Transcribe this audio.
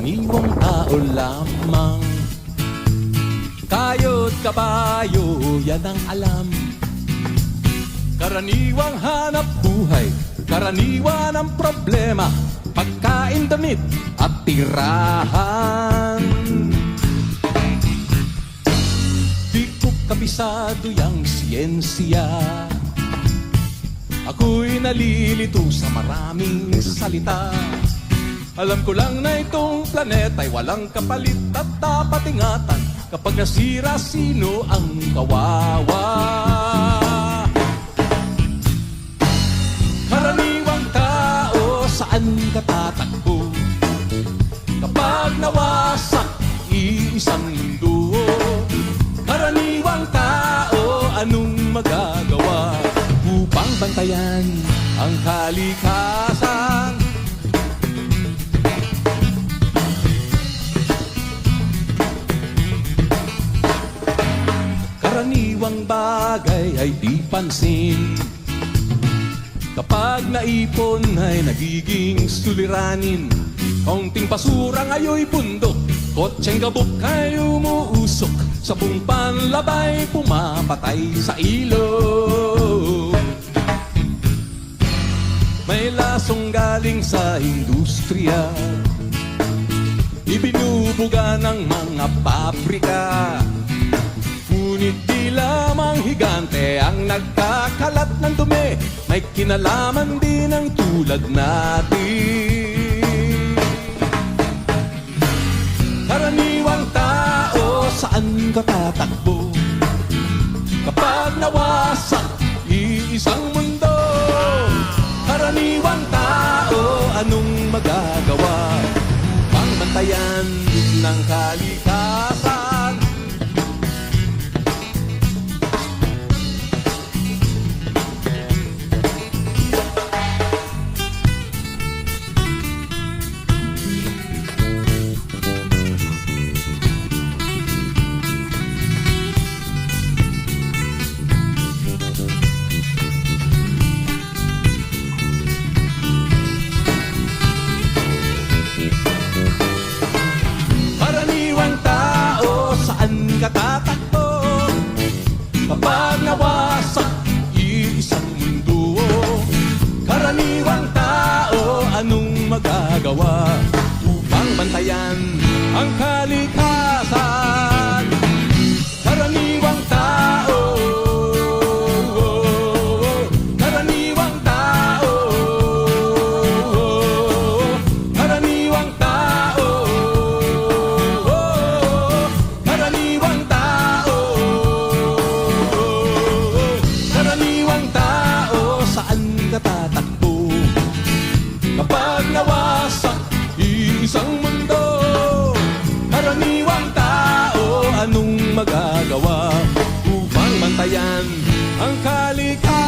karaniwang tao lamang. Kayo't kabayo, yan ang alam. Karaniwang hanap buhay, karaniwan ang problema, pagkain, damit at tirahan. Di ko kabisado yang siyensya, ako'y nalilito sa maraming salita. Alam ko lang na itong planeta'y walang kapalit at dapat ingatan. Kapag nasira, sino ang kawawa? Karaniwang tao, saan ka tatakbo? Kapag nawasak, iisang mundo. Karaniwang tao, anong magagawa upang bantayan ang kalikasan? Karaniwang bagay ay di pansin, kapag naipon ay nagiging suliranin. Kaunting basura ngayon'y bundok, kotseng gabok ay umuusok, sabong panlabay pumapatay sa ilog. May lasong galing sa industriya, ibinubuga ng mga pabrika. Ngunit di lamang higante ang nagkakalat ng dumi, may kinalaman din ang tulad natin. Karaniwang tao, saan ka tatakbo? Kapag nawasak, iisang mundo. Karaniwang tao, anong magagawa upang bantayan ng kalikasan? Katatakbo kapag nawasak, iisang mundo. Karaniwang tao, anong magagawa upang bantayan ang kalikasan? Karaniwang tao, karaniwang tao, karaniwang tao, karaniwang tao, saan ka tatakbo? Kapag nawasak, isang mundo. Karaniwang tao, anong magagawa upang bantayan ang kalikasan?